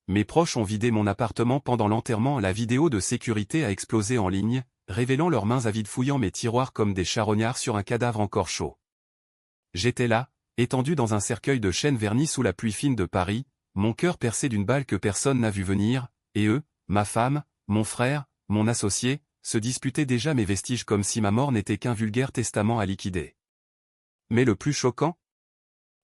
Mes proches ont vidé mon appartement pendant l'enterrement. La vidéo de sécurité a explosé en ligne, révélant leurs mains avides fouillant mes tiroirs comme des charognards sur un cadavre encore chaud. J'étais là, étendu dans un cercueil de chêne verni sous la pluie fine de Paris, mon cœur percé d'une balle que personne n'a vu venir, et eux, ma femme, mon frère, mon associé, se disputaient déjà mes vestiges comme si ma mort n'était qu'un vulgaire testament à liquider. Mais le plus choquant?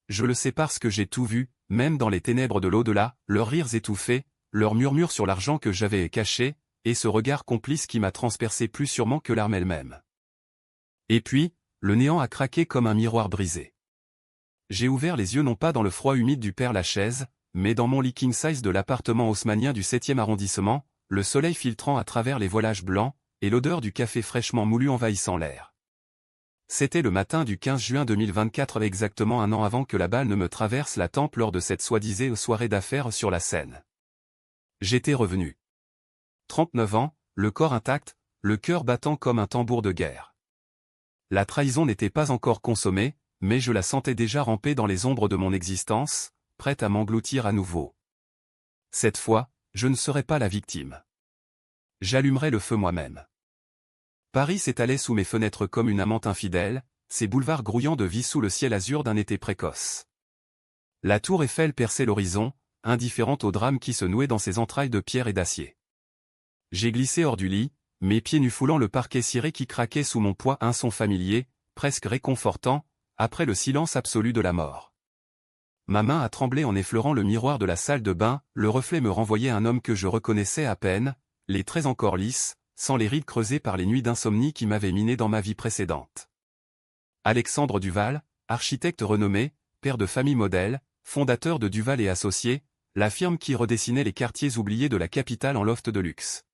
Je le sais parce que j'ai tout vu, même dans les ténèbres de l'au-delà, leurs rires étouffés, leurs murmures sur l'argent que j'avais caché, et ce regard complice qui m'a transpercé plus sûrement que l'arme elle-même. Et puis, le néant a craqué comme un miroir brisé. J'ai ouvert les yeux non pas dans le froid humide du Père-Lachaise, mais dans mon lit king size de l'appartement haussmannien du 7e arrondissement, le soleil filtrant à travers les voilages blancs, et l'odeur du café fraîchement moulu envahissant l'air. C'était le matin du 15 juin 2024, exactement un an avant que la balle ne me traverse la tempe lors de cette soi-disant soirée d'affaires sur la Seine. J'étais revenu. 39 ans, le corps intact, le cœur battant comme un tambour de guerre. La trahison n'était pas encore consommée, mais je la sentais déjà ramper dans les ombres de mon existence, prête à m'engloutir à nouveau. Cette fois, je ne serais pas la victime. J'allumerais le feu moi-même. Paris s'étalait sous mes fenêtres comme une amante infidèle, ses boulevards grouillants de vie sous le ciel azur d'un été précoce. La tour Eiffel perçait l'horizon, indifférente au drame qui se nouait dans ses entrailles de pierre et d'acier. J'ai glissé hors du lit, mes pieds nus foulant le parquet ciré qui craquait sous mon poids, un son familier, presque réconfortant, après le silence absolu de la mort. Ma main a tremblé en effleurant le miroir de la salle de bain, le reflet me renvoyait un homme que je reconnaissais à peine, les traits encore lisses, sans les rides creusées par les nuits d'insomnie qui m'avaient miné dans ma vie précédente. Alexandre Duval, architecte renommé, père de famille modèle, fondateur de Duval et Associés, la firme qui redessinait les quartiers oubliés de la capitale en loft de luxe.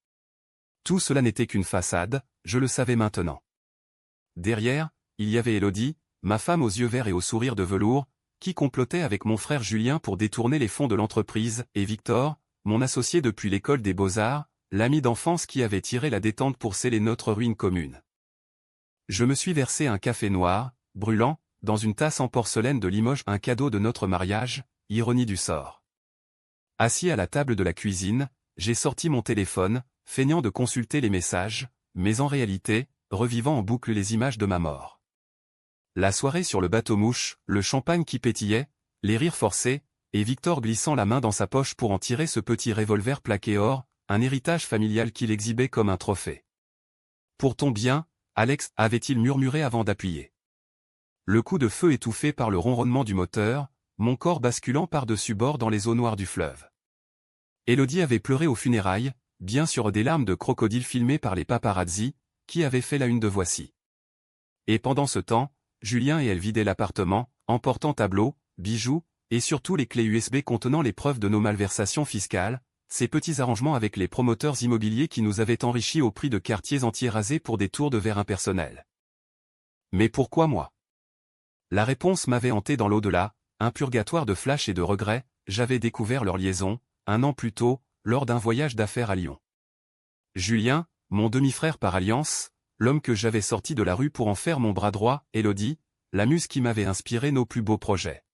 Tout cela n'était qu'une façade, je le savais maintenant. Derrière, il y avait Élodie, ma femme aux yeux verts et au sourire de velours, qui complotait avec mon frère Julien pour détourner les fonds de l'entreprise, et Victor, mon associé depuis l'école des Beaux-Arts, l'ami d'enfance qui avait tiré la détente pour sceller notre ruine commune. Je me suis versé un café noir, brûlant, dans une tasse en porcelaine de Limoges, un cadeau de notre mariage, ironie du sort. Assis à la table de la cuisine, j'ai sorti mon téléphone, feignant de consulter les messages, mais en réalité, revivant en boucle les images de ma mort. La soirée sur le bateau-mouche, le champagne qui pétillait, les rires forcés, et Victor glissant la main dans sa poche pour en tirer ce petit revolver plaqué or, un héritage familial qu'il exhibait comme un trophée. « Pour ton bien, Alex » avait-il murmuré avant d'appuyer. Le coup de feu étouffé par le ronronnement du moteur, mon corps basculant par-dessus bord dans les eaux noires du fleuve. Élodie avait pleuré aux funérailles, bien sûr des larmes de crocodile filmées par les paparazzi, qui avaient fait la une de Voici. Et pendant ce temps, Julien et elle vidaient l'appartement, emportant tableaux, bijoux, et surtout les clés USB contenant les preuves de nos malversations fiscales, ces petits arrangements avec les promoteurs immobiliers qui nous avaient enrichis au prix de quartiers entiers rasés pour des tours de verre impersonnels. Mais pourquoi moi? La réponse m'avait hanté dans l'au-delà, un purgatoire de flash et de regrets. J'avais découvert leur liaison, un an plus tôt, lors d'un voyage d'affaires à Lyon. Julien, mon demi-frère par alliance, l'homme que j'avais sorti de la rue pour en faire mon bras droit, Élodie, la muse qui m'avait inspiré nos plus beaux projets.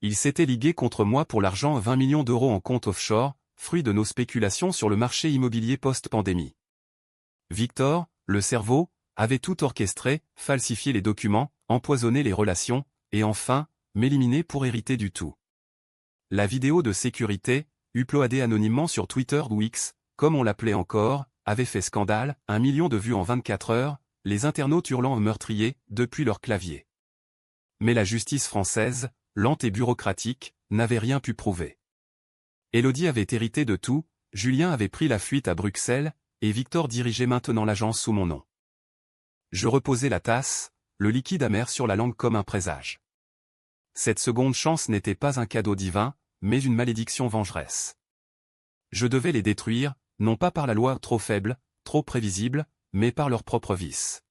Ils s'étaient ligués contre moi pour l'argent, 20 millions d'euros en compte offshore, fruit de nos spéculations sur le marché immobilier post-pandémie. Victor, le cerveau, avait tout orchestré, falsifié les documents, empoisonné les relations, et enfin, m'éliminer pour hériter du tout. La vidéo de sécurité, uploadée anonymement sur Twitter ou X, comme on l'appelait encore, avait fait scandale, 1 million de vues en 24 heures, les internautes hurlant au meurtrier, depuis leur clavier. Mais la justice française, lente et bureaucratique, n'avait rien pu prouver. Élodie avait hérité de tout, Julien avait pris la fuite à Bruxelles, et Victor dirigeait maintenant l'agence sous mon nom. Je reposais la tasse, le liquide amer sur la langue comme un présage. Cette seconde chance n'était pas un cadeau divin, mais une malédiction vengeresse. Je devais les détruire, non pas par la loi trop faible, trop prévisible, mais par leur propre vice.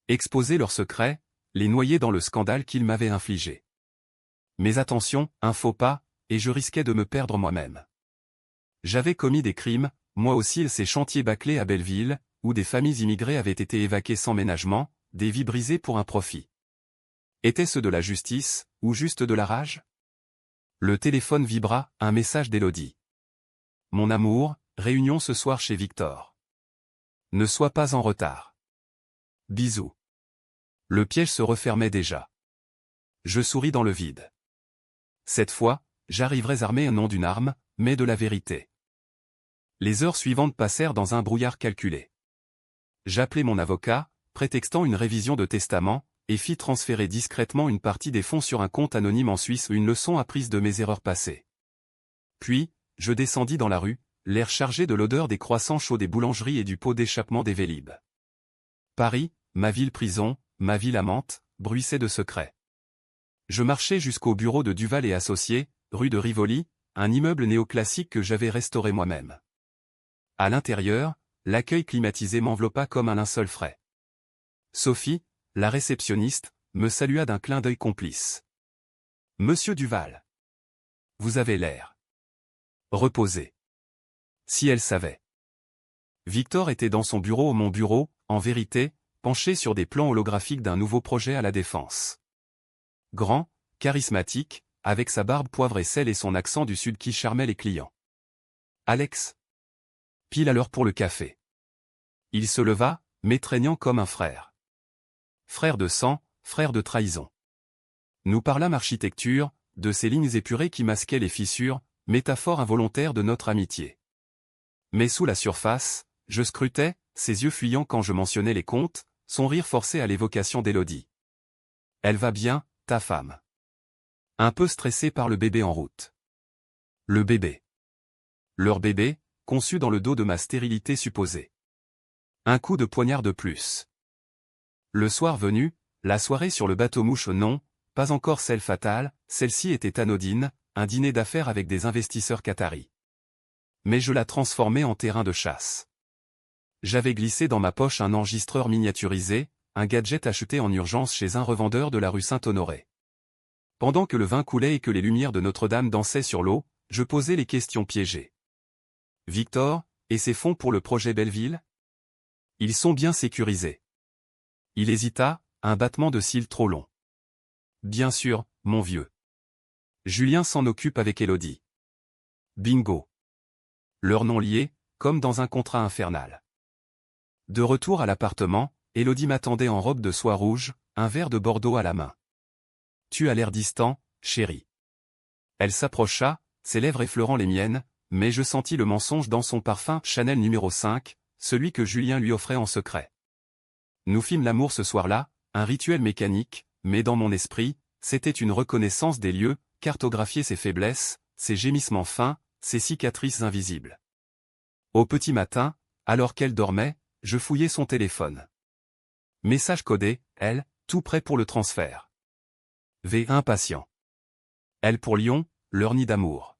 Exposer leurs secrets, les noyer dans le scandale qu'ils m'avaient infligé. Mais attention, un faux pas, et je risquais de me perdre moi-même. J'avais commis des crimes, moi aussi, ces chantiers bâclés à Belleville, où des familles immigrées avaient été évacuées sans ménagement, des vies brisées pour un profit. Était-ce de la justice, ou juste de la rage? Le téléphone vibra, un message d'Élodie. mon amour, réunion ce soir chez Victor. Ne sois pas en retard. Bisous. Le piège se refermait déjà. Je souris dans le vide. Cette fois, j'arriverais armé non d'une arme, mais de la vérité. Les heures suivantes passèrent dans un brouillard calculé. J'appelai mon avocat, prétextant une révision de testament, et fis transférer discrètement une partie des fonds sur un compte anonyme en Suisse, une leçon apprise de mes erreurs passées. Puis, je descendis dans la rue, l'air chargé de l'odeur des croissants chauds des boulangeries et du pot d'échappement des Vélib. Paris, ma ville-prison, ma ville amante, bruissait de secrets. Je marchai jusqu'au bureau de Duval et Associés, rue de Rivoli, un immeuble néoclassique que j'avais restauré moi-même. À l'intérieur, l'accueil climatisé m'enveloppa comme un linceul frais. Sophie, la réceptionniste, me salua d'un clin d'œil complice. « Monsieur Duval. Vous avez l'air reposé. » Si elle savait. Victor était dans son bureau, mon bureau, en vérité, penché sur des plans holographiques d'un nouveau projet à la Défense. Grand, charismatique, avec sa barbe poivre et sel et son accent du Sud qui charmait les clients. « Alex. » Pile à l'heure pour le café. Il se leva, m'étreignant comme un frère. Frère de sang, frère de trahison. Nous parlâmes architecture, de ces lignes épurées qui masquaient les fissures, métaphore involontaire de notre amitié. Mais sous la surface, je scrutais, ses yeux fuyants quand je mentionnais les comptes, son rire forcé à l'évocation d'Élodie. Elle va bien, ta femme. Un peu stressée par le bébé en route. Le bébé. Leur bébé, conçu dans le dos de ma stérilité supposée. Un coup de poignard de plus. Le soir venu, la soirée sur le bateau-mouche, non, pas encore celle fatale, celle-ci était anodine, un dîner d'affaires avec des investisseurs qataris. Mais je la transformais en terrain de chasse. J'avais glissé dans ma poche un enregistreur miniaturisé, un gadget acheté en urgence chez un revendeur de la rue Saint-Honoré. Pendant que le vin coulait et que les lumières de Notre-Dame dansaient sur l'eau, je posais les questions piégées. Victor, et ses fonds pour le projet Belleville? Ils sont bien sécurisés. Il hésita, un battement de cils trop long. Bien sûr, mon vieux. Julien s'en occupe avec Élodie. Bingo. Leurs noms liés, comme dans un contrat infernal. De retour à l'appartement, Élodie m'attendait en robe de soie rouge, un verre de Bordeaux à la main. Tu as l'air distant, chérie. Elle s'approcha, ses lèvres effleurant les miennes, mais je sentis le mensonge dans son parfum Chanel numéro 5, celui que Julien lui offrait en secret. Nous fîmes l'amour ce soir-là, un rituel mécanique, mais dans mon esprit, c'était une reconnaissance des lieux, cartographier ses faiblesses, ses gémissements fins, ses cicatrices invisibles. Au petit matin, alors qu'elle dormait, je fouillai son téléphone. Message codé, elle, tout prêt pour le transfert. V impatient. L pour Lyon, leur nid d'amour.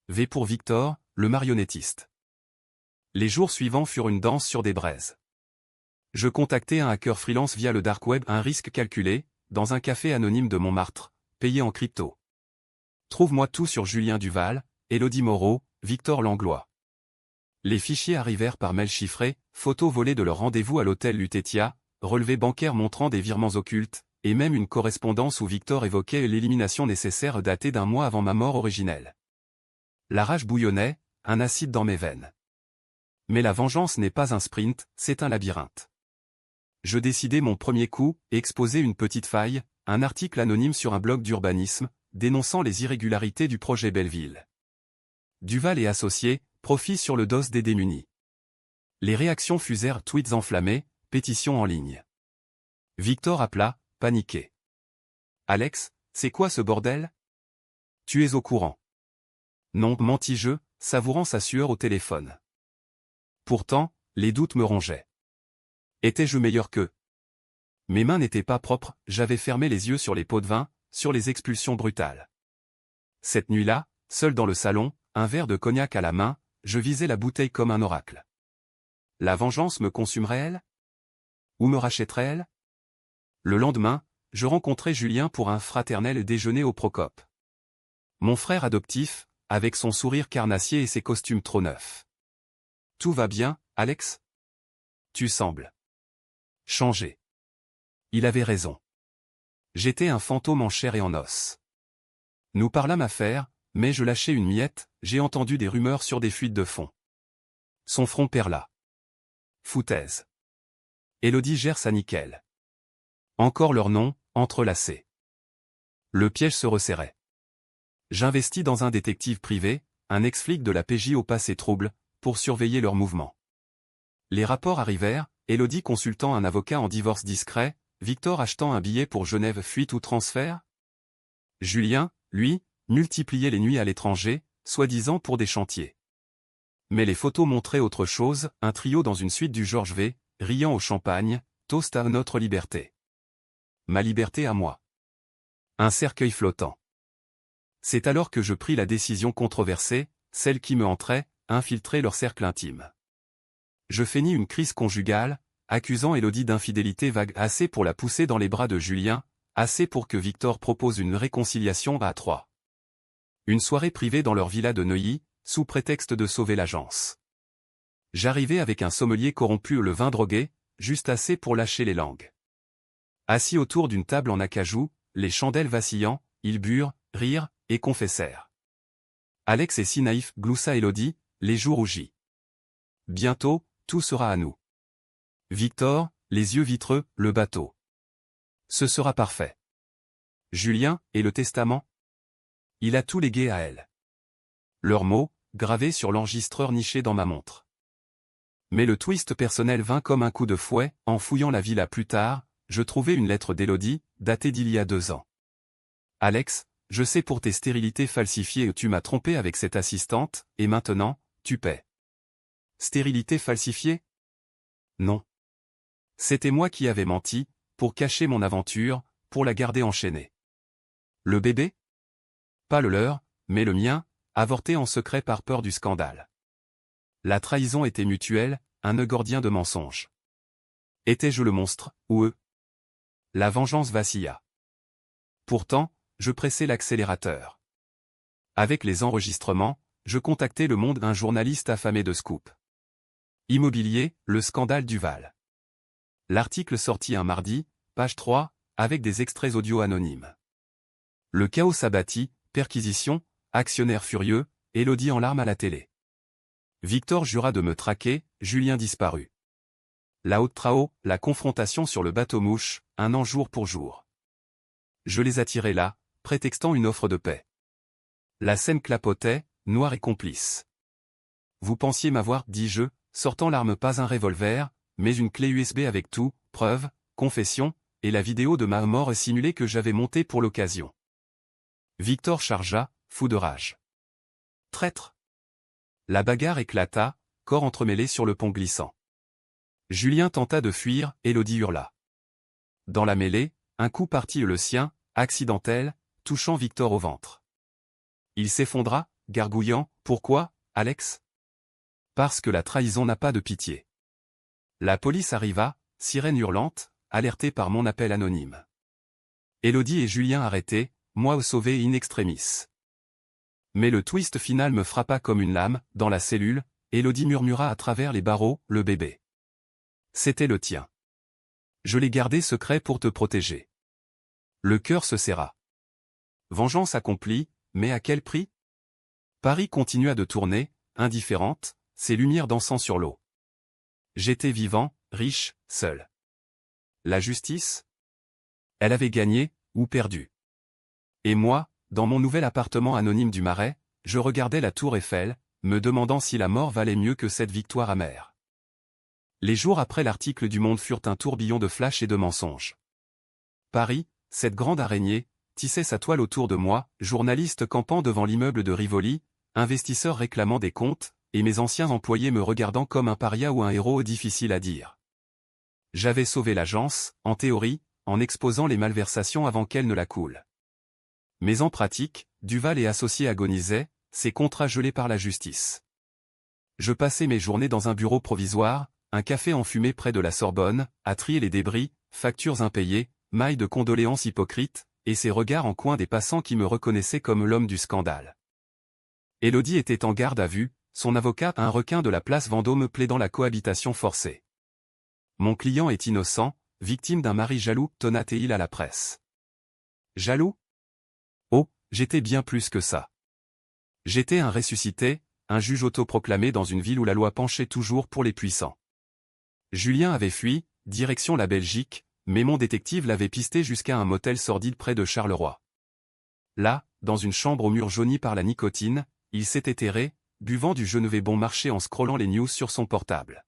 V pour Victor, le marionnettiste. Les jours suivants furent une danse sur des braises. Je contactai un hacker freelance via le dark web, un risque calculé, dans un café anonyme de Montmartre, payé en crypto. Trouve-moi tout sur Julien Duval, Élodie Moreau, Victor Langlois. Les fichiers arrivèrent par mail chiffré, photos volées de leur rendez-vous à l'hôtel Lutetia, relevés bancaires montrant des virements occultes, et même une correspondance où Victor évoquait l'élimination nécessaire datée d'un mois avant ma mort originelle. La rage bouillonnait, un acide dans mes veines. Mais la vengeance n'est pas un sprint, c'est un labyrinthe. Je décidai mon premier coup, et exposai une petite faille, un article anonyme sur un blog d'urbanisme, dénonçant les irrégularités du projet Belleville. Duval et associés, profit sur le dos des démunis. Les réactions fusèrent, tweets enflammés, pétitions en ligne. Victor appela, paniqué. Alex, c'est quoi ce bordel? Tu es au courant. Non, mentis-je, savourant sa sueur au téléphone. Pourtant, les doutes me rongeaient. Étais-je meilleur qu'eux? Mes mains n'étaient pas propres, j'avais fermé les yeux sur les pots de vin, sur les expulsions brutales. Cette nuit-là, seul dans le salon, un verre de cognac à la main, je visais la bouteille comme un oracle. La vengeance me consumerait-elle? Ou me rachèterait-elle? Le lendemain, je rencontrai Julien pour un fraternel déjeuner au Procope. Mon frère adoptif, avec son sourire carnassier et ses costumes trop neufs. Tout va bien, Alex? Tu sembles changer. Il avait raison. J'étais un fantôme en chair et en os. Nous parlâmes affaires, Mais je lâchais une miette, j'ai entendu des rumeurs sur des fuites de fonds. Son front perla. Foutaise. Élodie Gers à nickel. Encore leur nom, entrelacés. Le piège se resserrait. J'investis dans un détective privé, un ex-flic de la PJ au passé trouble, pour surveiller leurs mouvements. Les rapports arrivèrent, Élodie consultant un avocat en divorce discret, Victor achetant un billet pour Genève fuite ou transfert. Julien, lui, multipliait les nuits à l'étranger, soi-disant pour des chantiers. Mais les photos montraient autre chose, un trio dans une suite du Georges V, riant au champagne, toast à notre liberté. Ma liberté à moi. Un cercueil flottant. C'est alors que je pris la décision controversée, celle qui me entrait, infiltrer leur cercle intime. Je feignis une crise conjugale, accusant Élodie d'infidélité vague assez pour la pousser dans les bras de Julien, assez pour que Victor propose une réconciliation à trois. Une soirée privée dans leur villa de Neuilly, sous prétexte de sauver l'agence. J'arrivais avec un sommelier corrompu et le vin drogué, juste assez pour lâcher les langues. Assis autour d'une table en acajou, les chandelles vacillant, ils burent, rirent, et confessèrent. Alex est si naïf, gloussa Élodie, les joues rougies. Bientôt, tout sera à nous. Victor, les yeux vitreux, le bateau. Ce sera parfait. Julien, et le testament? Il a tout légué à elle. Leurs mots, gravés sur l'enregistreur niché dans ma montre. Mais le twist personnel vint comme un coup de fouet, en fouillant la villa plus tard, je trouvai une lettre d'Élodie, datée d'il y a 2 ans. Alex, je sais pour tes stérilités falsifiées tu m'as trompé avec cette assistante, et maintenant, tu paies. Stérilité falsifiée? Non. C'était moi qui avais menti, pour cacher mon aventure, pour la garder enchaînée. Le bébé? Pas le leur, mais le mien, avorté en secret par peur du scandale. La trahison était mutuelle, un nœud gordien de mensonges. Étais-je le monstre, ou eux? La vengeance vacilla. Pourtant, je pressai l'accélérateur. Avec les enregistrements, je contactai Le Monde, un journaliste affamé de scoop. Immobilier, le scandale Duval. L'article sortit un mardi, page 3, avec des extraits audio anonymes. Le chaos s'abattit, perquisition, actionnaire furieux, Élodie en larmes à la télé. Victor jura de me traquer, Julien disparut. La haute trao, la confrontation sur le bateau-mouche, un an jour pour jour. Je les attirai là, prétextant une offre de paix. La scène clapotait, noire et complice. Vous pensiez m'avoir, dis-je, sortant l'arme, pas un revolver, mais une clé USB avec tout, preuve, confession, et la vidéo de ma mort simulée que j'avais montée pour l'occasion. Victor chargea, fou de rage. Traître! La bagarre éclata, corps entremêlés sur le pont glissant. Julien tenta de fuir, Élodie hurla. Dans la mêlée, un coup partit le sien, accidentel, touchant Victor au ventre. Il s'effondra, gargouillant, pourquoi, Alex? Parce que la trahison n'a pas de pitié. La police arriva, sirène hurlante, alertée par mon appel anonyme. Élodie et Julien arrêtés, moi sauvé in extremis. Mais le twist final me frappa comme une lame, dans la cellule, Élodie murmura à travers les barreaux, le bébé. C'était le tien. Je l'ai gardé secret pour te protéger. Le cœur se serra. Vengeance accomplie, mais à quel prix? Paris continua de tourner, indifférente, ses lumières dansant sur l'eau. J'étais vivant, riche, seul. La justice? Elle avait gagné, ou perdu. Et moi, dans mon nouvel appartement anonyme du Marais, je regardais la tour Eiffel, me demandant si la mort valait mieux que cette victoire amère. Les jours après l'article du Monde furent un tourbillon de flashs et de mensonges. Paris, cette grande araignée, tissait sa toile autour de moi, journaliste campant devant l'immeuble de Rivoli, investisseurs réclamant des comptes, et mes anciens employés me regardant comme un paria ou un héros difficile à dire. J'avais sauvé l'agence, en théorie, en exposant les malversations avant qu'elles ne la coulent. Mais en pratique, Duval et associés agonisaient, ses contrats gelés par la justice. Je passais mes journées dans un bureau provisoire, un café enfumé près de la Sorbonne, à trier les débris, factures impayées, mailles de condoléances hypocrites, et ces regards en coin des passants qui me reconnaissaient comme l'homme du scandale. Élodie était en garde à vue, son avocat, un requin de la place Vendôme plaidant la cohabitation forcée. Mon client est innocent, victime d'un mari jaloux, tonnatait-il à la presse. Jaloux? Oh, j'étais bien plus que ça. J'étais un ressuscité, un juge autoproclamé dans une ville où la loi penchait toujours pour les puissants. Julien avait fui, direction la Belgique, mais mon détective l'avait pisté jusqu'à un motel sordide près de Charleroi. Là, dans une chambre aux murs jaunis par la nicotine, il s'était terré, buvant du Genevet bon marché en scrollant les news sur son portable.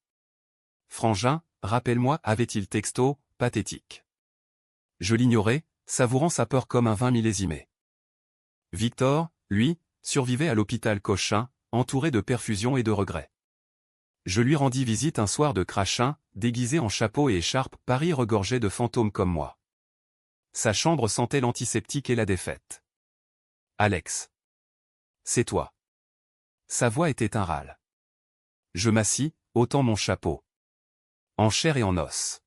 Frangin, rappelle-moi, avait-il texto, pathétique. Je l'ignorais, savourant sa peur comme un vin millésimé. Victor, lui, survivait à l'hôpital Cochin, entouré de perfusions et de regrets. Je lui rendis visite un soir de crachin, déguisé en chapeau et écharpe, Paris regorgeait de fantômes comme moi. Sa chambre sentait l'antiseptique et la défaite. Alex. C'est toi. Sa voix était un râle. Je m'assis, ôtant mon chapeau. En chair et en os.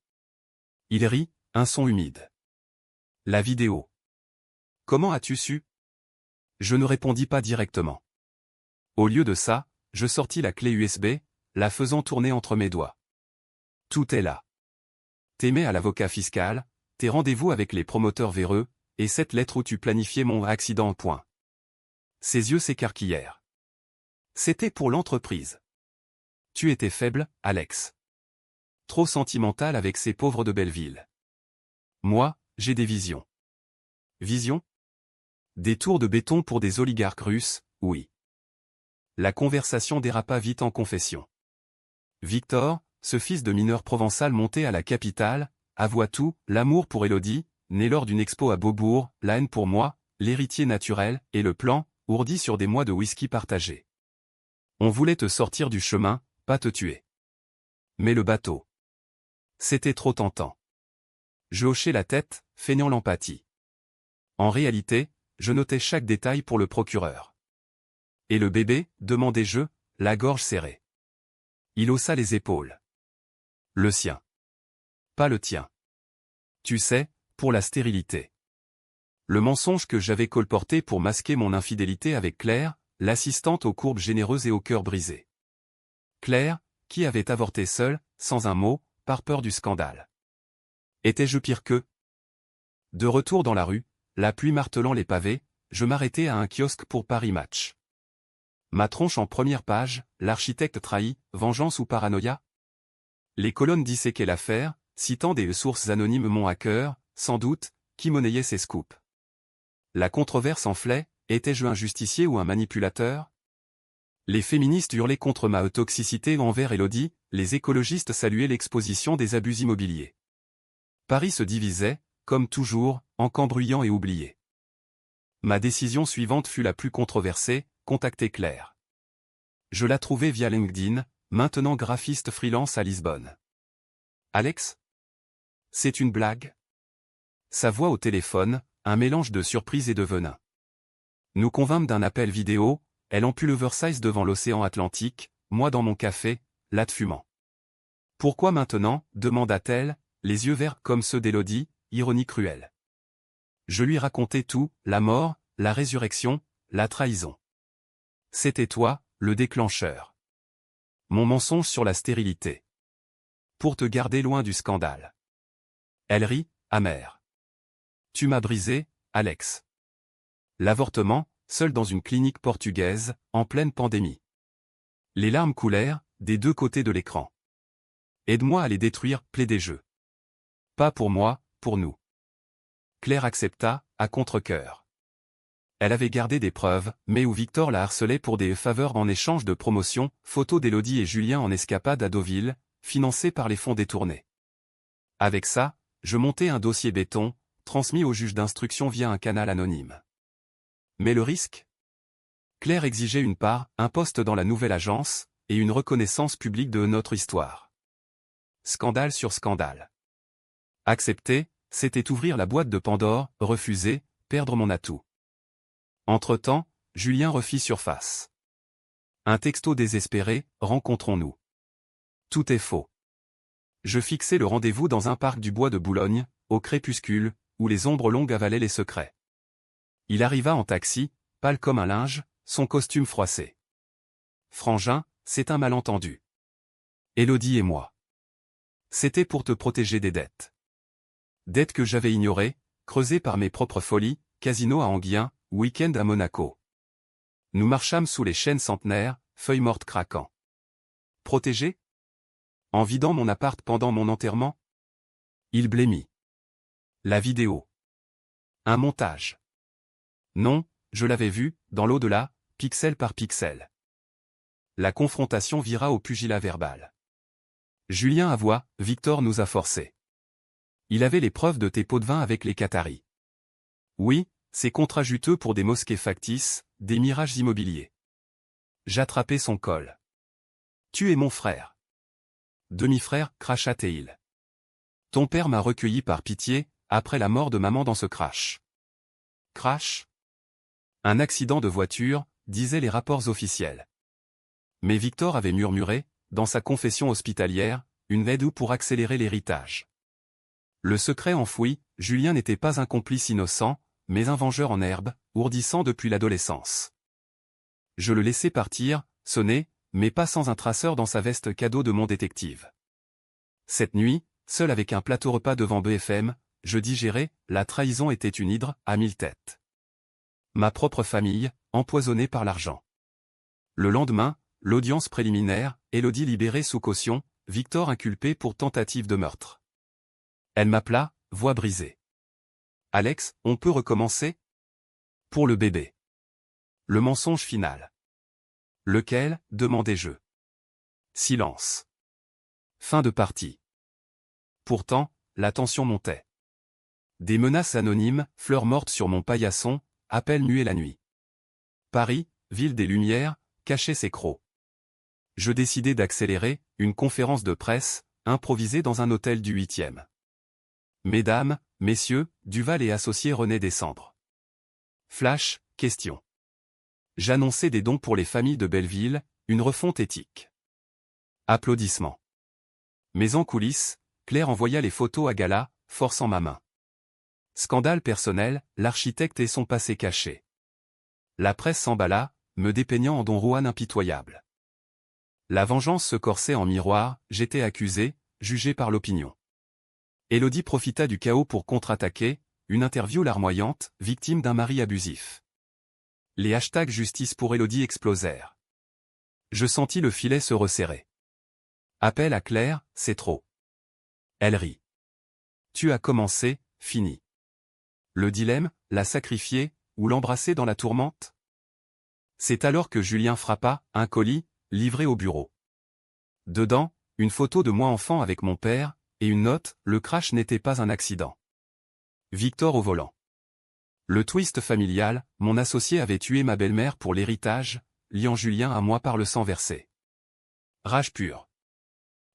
Il rit, un son humide. La vidéo. Comment as-tu su? Je ne répondis pas directement. Au lieu de ça, je sortis la clé USB, la faisant tourner entre mes doigts. Tout est là. Tes mails à l'avocat fiscal, tes rendez-vous avec les promoteurs véreux, et cette lettre où tu planifiais mon accident. Point. Ses yeux s'écarquillèrent. C'était pour l'entreprise. Tu étais faible, Alex. Trop sentimental avec ces pauvres de Belleville. Moi, j'ai des visions. Visions? Des tours de béton pour des oligarques russes, oui. La conversation dérapa vite en confession. Victor, ce fils de mineur provençal monté à la capitale, avoua tout, l'amour pour Élodie, né lors d'une expo à Beaubourg, la haine pour moi, l'héritier naturel, et le plan, ourdi sur des mois de whisky partagé. On voulait te sortir du chemin, pas te tuer. Mais le bateau. C'était trop tentant. Je hochai la tête, feignant l'empathie. En réalité, je notais chaque détail pour le procureur. Et le bébé, demandai-je, la gorge serrée. Il haussa les épaules. Le sien. Pas le tien. Tu sais, pour la stérilité. Le mensonge que j'avais colporté pour masquer mon infidélité avec Claire, l'assistante aux courbes généreuses et au cœur brisé. Claire, qui avait avorté seule, sans un mot, par peur du scandale. Étais-je pire qu'eux? De retour dans la rue, la pluie martelant les pavés, je m'arrêtai à un kiosque pour Paris Match. Ma tronche en première page, l'architecte trahi, vengeance ou paranoïa? Les colonnes disséquaient l'affaire, citant des sources anonymes mon hacker, sans doute, qui monnayait ses scoops. La controverse enflait, étais-je un justicier ou un manipulateur? Les féministes hurlaient contre ma toxicité envers Élodie, les écologistes saluaient l'exposition des abus immobiliers. Paris se divisait, comme toujours, en camps bruyants et oubliés. Ma décision suivante fut la plus controversée, contacter Claire. Je la trouvai via LinkedIn, maintenant graphiste freelance à Lisbonne. Alex? C'est une blague? Sa voix au téléphone, un mélange de surprise et de venin. Nous convînmes d'un appel vidéo, elle en pulloversize devant l'océan Atlantique, moi dans mon café, latte fumant. Pourquoi maintenant, demanda-t-elle, les yeux verts comme ceux d'Élodie, ironie cruelle. Je lui racontai tout, la mort, la résurrection, la trahison. C'était toi, le déclencheur. Mon mensonge sur la stérilité. Pour te garder loin du scandale. Elle rit, amère. Tu m'as brisé, Alex. L'avortement, seul dans une clinique portugaise, en pleine pandémie. Les larmes coulèrent, des deux côtés de l'écran. Aide-moi à les détruire, plaidai-je. Pas pour moi, pour nous. Claire accepta, à contre-cœur. Elle avait gardé des preuves, mais où Victor la harcelait pour des faveurs en échange de promotions, photos d'Élodie et Julien en escapade à Deauville, financées par les fonds détournés. Avec ça, je montai un dossier béton, transmis au juge d'instruction via un canal anonyme. Mais le risque? Claire exigeait une part, un poste dans la nouvelle agence, et une reconnaissance publique de notre histoire. Scandale sur scandale. Accepter, c'était ouvrir la boîte de Pandore, refuser, perdre mon atout. Entre-temps, Julien refit surface. Un texto désespéré, rencontrons-nous. Tout est faux. Je fixai le rendez-vous dans un parc du bois de Boulogne, au crépuscule, où les ombres longues avalaient les secrets. Il arriva en taxi, pâle comme un linge, son costume froissé. Frangin, c'est un malentendu. Élodie et moi. C'était pour te protéger des dettes. Dettes que j'avais ignorées, creusées par mes propres folies, casino à Anguien, week-end à Monaco. Nous marchâmes sous les chênes centenaires, feuilles mortes craquant. Protégé? En vidant mon appart pendant mon enterrement? Il blêmit. La vidéo. Un montage. Non, je l'avais vu, dans l'au-delà, pixel par pixel. La confrontation vira au pugilat verbal. Julien avoua, Victor nous a forcés. Il avait les preuves de tes pots de vin avec les Qataris. Oui, ces contrats juteux pour des mosquées factices, des mirages immobiliers. J'attrapais son col. Tu es mon frère. Demi-frère, cracha Théil. Ton père m'a recueilli par pitié, après la mort de maman dans ce crash. Crash? Un accident de voiture, disaient les rapports officiels. Mais Victor avait murmuré, dans sa confession hospitalière, une aide pour accélérer l'héritage. Le secret enfoui, Julien n'était pas un complice innocent, mais un vengeur en herbe, ourdissant depuis l'adolescence. Je le laissai partir, sonner, mais pas sans un traceur dans sa veste cadeau de mon détective. Cette nuit, seul avec un plateau repas devant BFM, je digérais, la trahison était une hydre, à 1000 têtes. Ma propre famille, empoisonnée par l'argent. Le lendemain, l'audience préliminaire, Élodie libérée sous caution, Victor inculpé pour tentative de meurtre. Elle m'appela, voix brisée. Alex, on peut recommencer? Pour le bébé. Le mensonge final. Lequel, demandai-je. Silence. Fin de partie. Pourtant, la tension montait. Des menaces anonymes, fleurs mortes sur mon paillasson, appels muets la nuit. Paris, ville des Lumières, cachait ses crocs. Je décidai d'accélérer, une conférence de presse, improvisée dans un hôtel du 8e. Mesdames, messieurs, Duval et associés René Descendre. Flash, question. J'annonçais des dons pour les familles de Belleville, une refonte éthique. Applaudissements. Mais en coulisses, Claire envoya les photos à Gala, forçant ma main. Scandale personnel, l'architecte et son passé caché. La presse s'emballa, me dépeignant en Don Juan impitoyable. La vengeance se corsait en miroir, j'étais accusé, jugé par l'opinion. Élodie profita du chaos pour contre-attaquer, une interview larmoyante, victime d'un mari abusif. Les hashtags justice pour Élodie explosèrent. Je sentis le filet se resserrer. Appel à Claire, c'est trop. Elle rit. Tu as commencé, fini. Le dilemme, la sacrifier, ou l'embrasser dans la tourmente? C'est alors que Julien frappa, un colis, livré au bureau. Dedans, une photo de moi enfant avec mon père, et une note, le crash n'était pas un accident. Victor au volant. Le twist familial, mon associé avait tué ma belle-mère pour l'héritage, liant Julien à moi par le sang versé. Rage pure.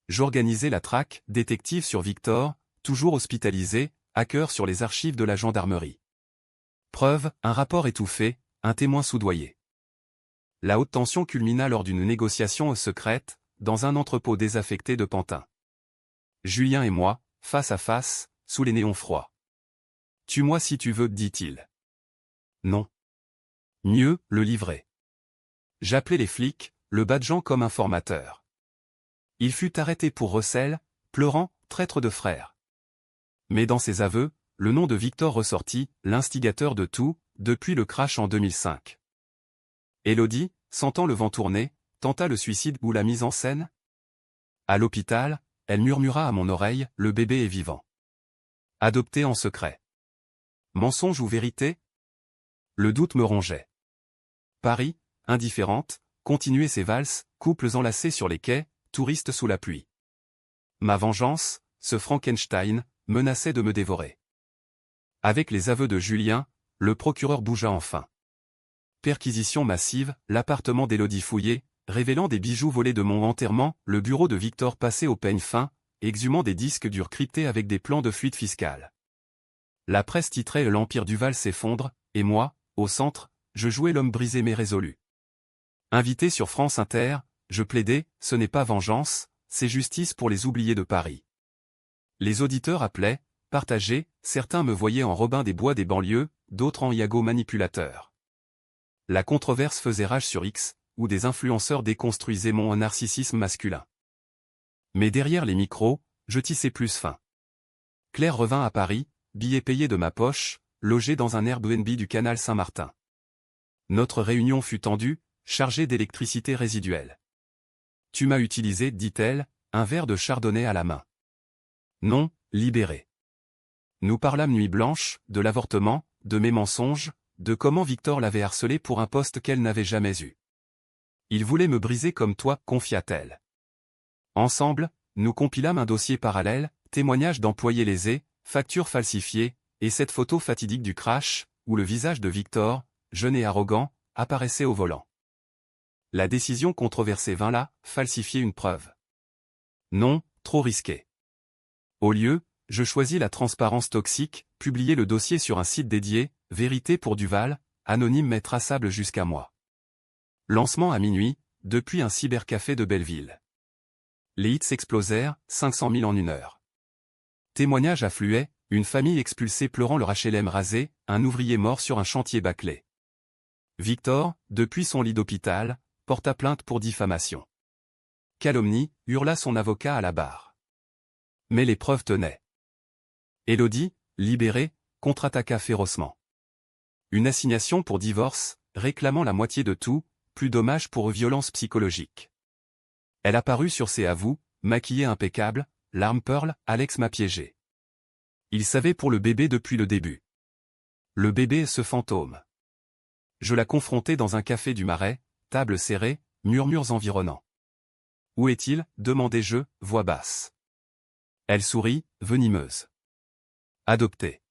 J'organisais la traque, détective sur Victor, toujours hospitalisé, hacker sur les archives de la gendarmerie. Preuve, un rapport étouffé, un témoin soudoyé. La haute tension culmina lors d'une négociation secrète, dans un entrepôt désaffecté de Pantin. Julien et moi, face à face, sous les néons froids. Tue-moi si tu veux, dit-il. Non. Mieux, le livrer. J'appelai les flics, le badgeant comme informateur. Il fut arrêté pour recel, pleurant, traître de frère. Mais dans ses aveux, le nom de Victor ressortit, l'instigateur de tout, depuis le crash en 2005. Élodie, sentant le vent tourner, tenta le suicide ou la mise en scène? À l'hôpital, elle murmura à mon oreille, le bébé est vivant. Adopté en secret. Mensonge ou vérité? Le doute me rongeait. Paris, indifférente, continuait ses valses, couples enlacés sur les quais, touristes sous la pluie. Ma vengeance, ce Frankenstein, menaçait de me dévorer. Avec les aveux de Julien, le procureur bougea enfin. Perquisition massive, l'appartement d'Élodie fouillé, révélant des bijoux volés de mon enterrement, le bureau de Victor passé au peigne fin, exhumant des disques durs cryptés avec des plans de fuite fiscale. La presse titrait l'Empire Duval s'effondre, et moi, au centre, je jouais l'homme brisé mais résolu. Invité sur France Inter, je plaidais, ce n'est pas vengeance, c'est justice pour les oubliés de Paris. Les auditeurs appelaient, partageaient, certains me voyaient en Robin des Bois des banlieues, d'autres en Iago manipulateur. La controverse faisait rage sur X, où des influenceurs déconstruisaient mon narcissisme masculin. Mais derrière les micros, je tissais plus fin. Claire revint à Paris, billet payé de ma poche, logé dans un Airbnb du canal Saint-Martin. Notre réunion fut tendue, chargée d'électricité résiduelle. Tu m'as utilisé, dit-elle, un verre de chardonnay à la main. Non, libéré. Nous parlâmes nuit blanche, de l'avortement, de mes mensonges, de comment Victor l'avait harcelée pour un poste qu'elle n'avait jamais eu. Il voulait me briser comme toi, confia-t-elle. Ensemble, nous compilâmes un dossier parallèle, témoignages d'employés lésés, factures falsifiées, et cette photo fatidique du crash, où le visage de Victor, jeune et arrogant, apparaissait au volant. La décision controversée vint là, falsifier une preuve. Non, trop risqué. Au lieu, je choisis la transparence toxique, publier le dossier sur un site dédié, Vérité pour Duval, anonyme mais traçable jusqu'à moi. Lancement à minuit, depuis un cybercafé de Belleville. Les hits explosèrent, 500 000 en une heure. Témoignages affluaient, une famille expulsée pleurant leur HLM rasé, un ouvrier mort sur un chantier bâclé. Victor, depuis son lit d'hôpital, porta plainte pour diffamation. Calomnie, hurla son avocat à la barre. Mais les preuves tenaient. Élodie, libérée, contre-attaqua férocement. Une assignation pour divorce, réclamant la moitié de tout, plus dommage pour violence psychologique. Elle apparut sur ses avous, maquillée impeccable, l'arme Pearl, Alex m'a piégé. Il savait pour le bébé depuis le début. Le bébé est ce fantôme. Je la confrontai dans un café du Marais, table serrée, murmures environnants. Où est-il, demandai-je, voix basse. Elle sourit, venimeuse. Adopté.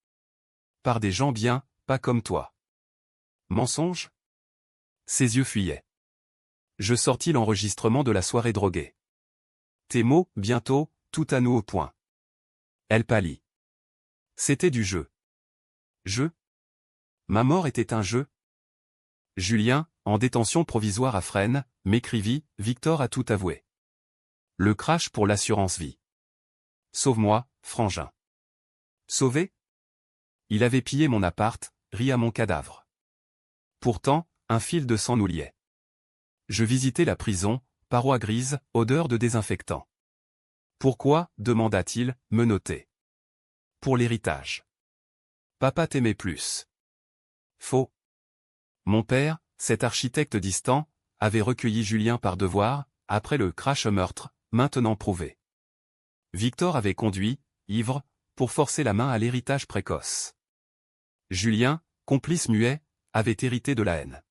Par des gens bien, pas comme toi. Mensonge? Ses yeux fuyaient. Je sortis l'enregistrement de la soirée droguée. Tes mots, bientôt, tout à nous au point. Elle pâlit. C'était du jeu. Jeu? Ma mort était un jeu? Julien, en détention provisoire à Fresnes, m'écrivit, Victor a tout avoué. Le crash pour l'assurance vie. Sauve-moi, frangin. Sauvé? Il avait pillé mon appart, ri à mon cadavre. Pourtant, un fil de sang nous liait. Je visitais la prison, parois grises, odeur de désinfectant. Pourquoi, demanda-t-il, me noter? Pour l'héritage. Papa t'aimait plus. Faux. Mon père, cet architecte distant, avait recueilli Julien par devoir, après le crash meurtre, maintenant prouvé. Victor avait conduit, ivre, pour forcer la main à l'héritage précoce. Julien, complice muet, avait hérité de la haine.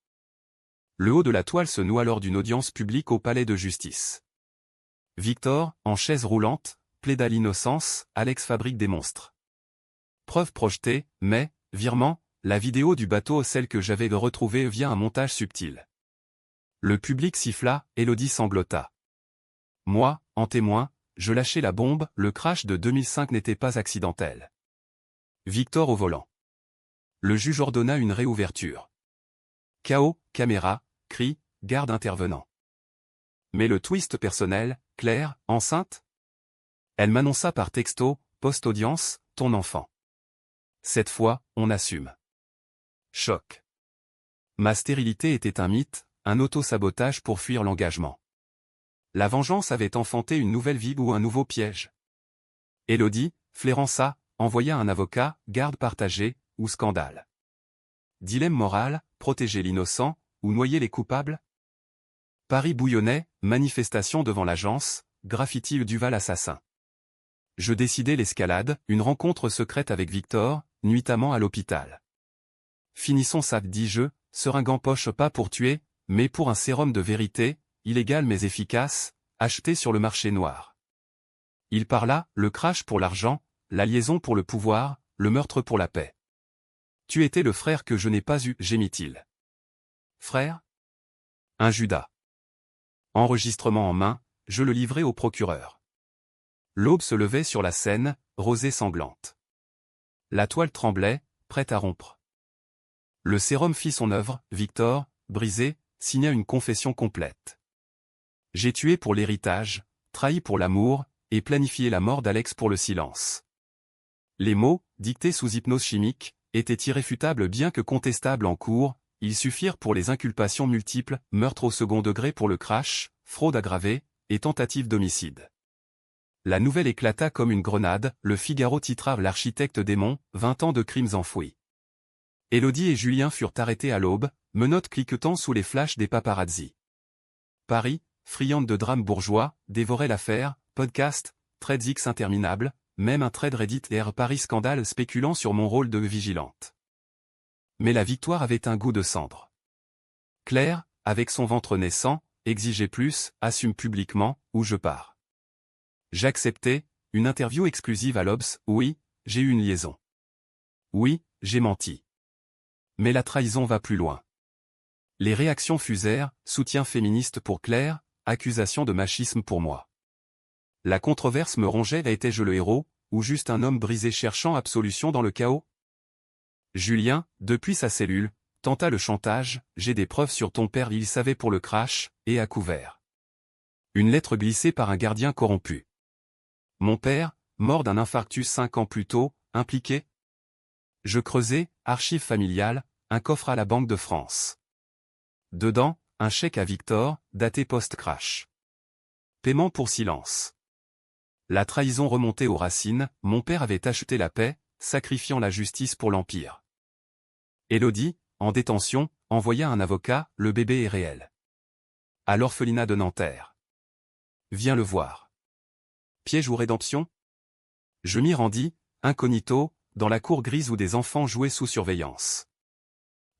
Le haut de la toile se noua lors d'une audience publique au palais de justice. Victor, en chaise roulante, plaida l'innocence, Alex fabrique des monstres. Preuve projetée, mais, virement, la vidéo du bateau celle que j'avais retrouvée via un montage subtil. Le public siffla, Élodie sanglota. Moi, en témoin, je lâchai la bombe, le crash de 2005 n'était pas accidentel. Victor au volant. Le juge ordonna une réouverture. Chaos, caméra, cri, garde intervenant. Mais le twist personnel, Claire, enceinte? Elle m'annonça par texto, post-audience, ton enfant. Cette fois, on assume. Choc. Ma stérilité était un mythe, un auto-sabotage pour fuir l'engagement. La vengeance avait enfanté une nouvelle vie ou un nouveau piège. Élodie, flairant ça, envoya un avocat, garde partagée, ou scandale. Dilemme moral, protéger l'innocent, ou noyer les coupables? Paris bouillonnait, manifestation devant l'agence, graffiti Duval assassin. Je décidai l'escalade, une rencontre secrète avec Victor, nuitamment à l'hôpital. Finissons ça, dis-je, seringuant poche pas pour tuer, mais pour un sérum de vérité, illégal mais efficace, acheté sur le marché noir. Il parla, le crash pour l'argent, la liaison pour le pouvoir, le meurtre pour la paix. Tu étais le frère que je n'ai pas eu, gémit-il. Frère? Un Judas. Enregistrement en main, je le livrai au procureur. L'aube se levait sur la scène, rosée sanglante. La toile tremblait, prête à rompre. Le sérum fit son œuvre, Victor, brisé, signa une confession complète. J'ai tué pour l'héritage, trahi pour l'amour, et planifié la mort d'Alex pour le silence. Les mots, dictés sous hypnose chimique, étaient irréfutables bien que contestables en cours, ils suffirent pour les inculpations multiples, meurtre au second degré pour le crash, fraude aggravée, et tentative d'homicide. La nouvelle éclata comme une grenade, le Figaro titra l'architecte démon, 20 ans de crimes enfouis. Élodie et Julien furent arrêtés à l'aube, menottes cliquetant sous les flashs des paparazzi. Paris, friande de drames bourgeois, dévorait l'affaire, podcast, threads X interminables, même un thread Reddit R Paris scandale spéculant sur mon rôle de vigilante. Mais la victoire avait un goût de cendre. Claire, avec son ventre naissant, exigeait plus, assume publiquement, où je pars. J'acceptais, une interview exclusive à l'Obs, oui, j'ai eu une liaison. Oui, j'ai menti. Mais la trahison va plus loin. Les réactions fusèrent, soutien féministe pour Claire, accusation de machisme pour moi. La controverse me rongeait, étais-je le héros, ou juste un homme brisé cherchant absolution dans le chaos? Julien, depuis sa cellule, tenta le chantage, j'ai des preuves sur ton père, il savait pour le crash, et à couvert. Une lettre glissée par un gardien corrompu. Mon père, mort d'un infarctus 5 ans plus tôt, impliqué? Je creusais, archives familiales, un coffre à la Banque de France. Dedans, un chèque à Victor, daté post-crash. Paiement pour silence. La trahison remontait aux racines, mon père avait acheté la paix, sacrifiant la justice pour l'Empire. Élodie, en détention, envoya un avocat, le bébé est réel. À l'orphelinat de Nanterre. Viens le voir. Piège ou rédemption? Je m'y rendis, incognito, dans la cour grise où des enfants jouaient sous surveillance.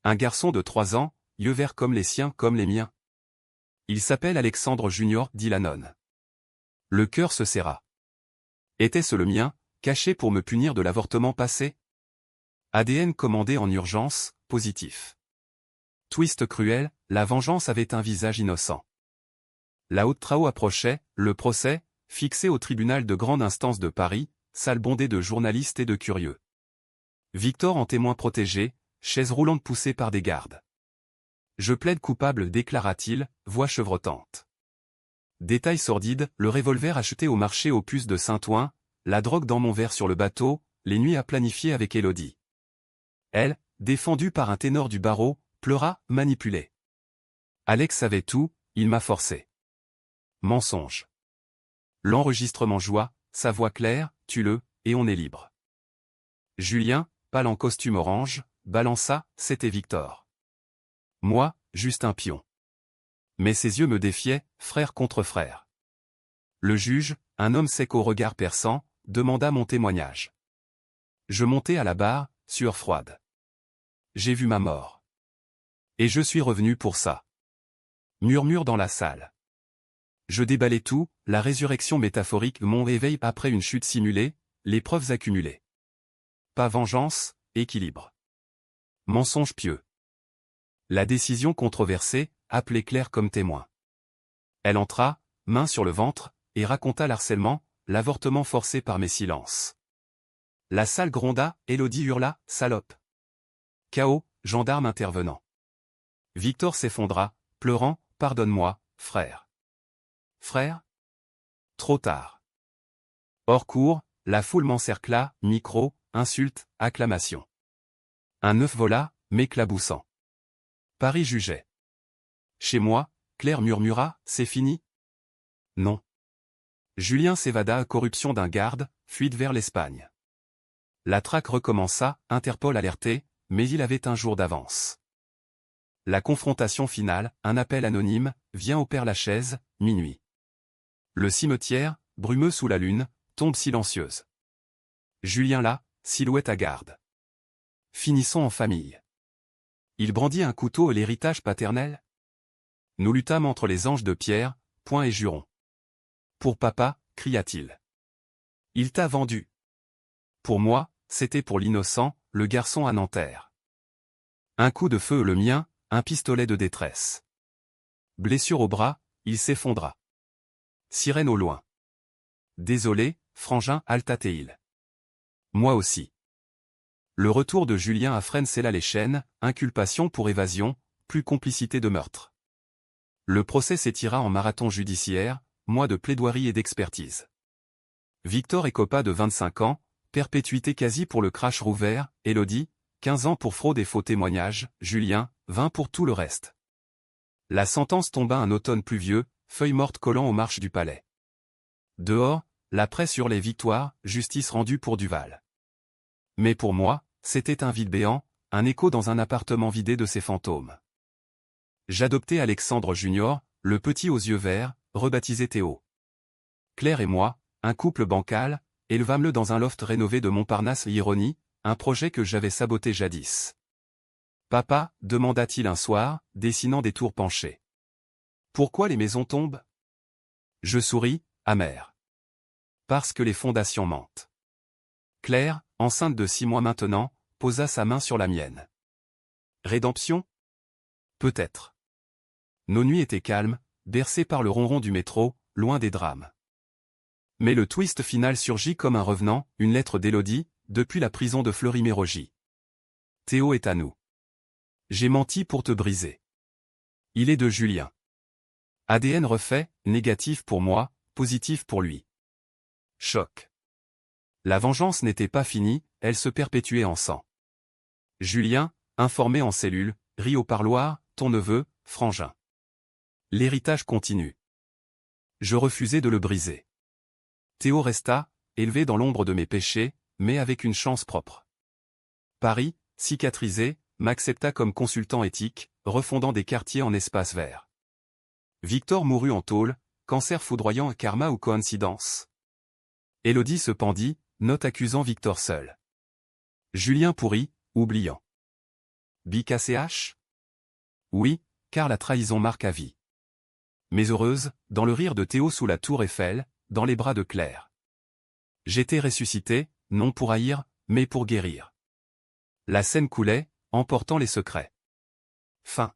Un garçon de 3 ans, yeux verts comme les siens, comme les miens. Il s'appelle Alexandre Junior, dit la nonne. Le cœur se serra. Était-ce le mien, caché pour me punir de l'avortement passé? ADN commandé en urgence, positif. Twist cruel, la vengeance avait un visage innocent. La haute trahison approchait, le procès, fixé au tribunal de grande instance de Paris, salle bondée de journalistes et de curieux. Victor en témoin protégé, chaise roulante poussée par des gardes. Je plaide coupable, déclara-t-il, voix chevrotante. Détail sordide, le revolver acheté au marché aux puces de Saint-Ouen, la drogue dans mon verre sur le bateau, les nuits à planifier avec Élodie. Elle, défendue par un ténor du barreau, pleura, manipulée. Alex savait tout, il m'a forcé. Mensonge. L'enregistrement joua, sa voix claire, tue-le, et on est libre. Julien, pâle en costume orange, balança, c'était Victor. Moi, juste un pion. Mais ses yeux me défiaient, frère contre frère. Le juge, un homme sec au regard perçant, demanda mon témoignage. Je montai à la barre, sueur froide. J'ai vu ma mort. Et je suis revenu pour ça. Murmure dans la salle. Je déballai tout, la résurrection métaphorique, mon réveil après une chute simulée, les preuves accumulées. Pas vengeance, équilibre. Mensonge pieux. La décision controversée, appelée Claire comme témoin. Elle entra, main sur le ventre, et raconta l'harcèlement, l'avortement forcé par mes silences. La salle gronda, Élodie hurla, salope. Chaos, gendarme intervenant. Victor s'effondra, pleurant, pardonne-moi, frère. Frère? Trop tard. Hors cour, la foule m'encercla, micro, insultes, acclamations. Un œuf vola, m'éclaboussant. Paris jugeait. Chez moi, Claire murmura, c'est fini? Non. Julien s'évada à corruption d'un garde, fuite vers l'Espagne. La traque recommença, Interpol alerté, mais il avait un jour d'avance. La confrontation finale, un appel anonyme, vient au Père-Lachaise, minuit. Le cimetière, brumeux sous la lune, tombe silencieuse. Julien là, silhouette à garde. Finissons en famille. Il brandit un couteau et l'héritage paternel? Nous luttâmes entre les anges de pierre, poing et juron. Pour papa, cria-t-il. Il t'a vendu. Pour moi, c'était pour l'innocent, le garçon à Nanterre. Un coup de feu le mien, un pistolet de détresse. Blessure au bras, il s'effondra. Sirène au loin. Désolé, frangin, altatéil. Moi aussi. Le retour de Julien à Fresnes scella les chaînes, inculpation pour évasion, plus complicité de meurtre. Le procès s'étira en marathon judiciaire, mois de plaidoirie et d'expertise. Victor écopa de 25 ans, perpétuité quasi pour le crash rouvert, Élodie, 15 ans pour fraude et faux témoignages, Julien, 20 pour tout le reste. La sentence tomba un automne pluvieux, feuilles mortes collant aux marches du palais. Dehors, la presse hurlait victoire, justice rendue pour Duval. Mais pour moi, c'était un vide béant, un écho dans un appartement vidé de ses fantômes. J'adoptai Alexandre Junior, le petit aux yeux verts, rebaptisé Théo. Claire et moi, un couple bancal, élevâmes-le dans un loft rénové de Montparnasse. Ironie, un projet que j'avais saboté jadis. Papa, demanda-t-il un soir, dessinant des tours penchées. Pourquoi les maisons tombent? Je souris, amer. Parce que les fondations mentent. Claire, enceinte de 6 mois maintenant, posa sa main sur la mienne. Rédemption? Peut-être. Nos nuits étaient calmes, bercées par le ronron du métro, loin des drames. Mais le twist final surgit comme un revenant, une lettre d'Élodie, depuis la prison de Fleury-Mérogis. Théo est à nous. J'ai menti pour te briser. Il est de Julien. ADN refait, négatif pour moi, positif pour lui. Choc. La vengeance n'était pas finie, elle se perpétuait en sang. Julien, informé en cellule, rit au parloir, ton neveu, frangin. L'héritage continue. Je refusai de le briser. Théo resta, élevé dans l'ombre de mes péchés, mais avec une chance propre. Paris, cicatrisé, m'accepta comme consultant éthique, refondant des quartiers en espaces verts. Victor mourut en tôle, cancer foudroyant, karma ou coïncidence. Élodie se pendit, note accusant Victor seul. Julien pourrit, oubliant. BKCH? Oui, car la trahison marque à vie. Mais heureuse, dans le rire de Théo sous la tour Eiffel, dans les bras de Claire. J'étais ressuscité, non pour haïr, mais pour guérir. La scène coulait, emportant les secrets. Fin.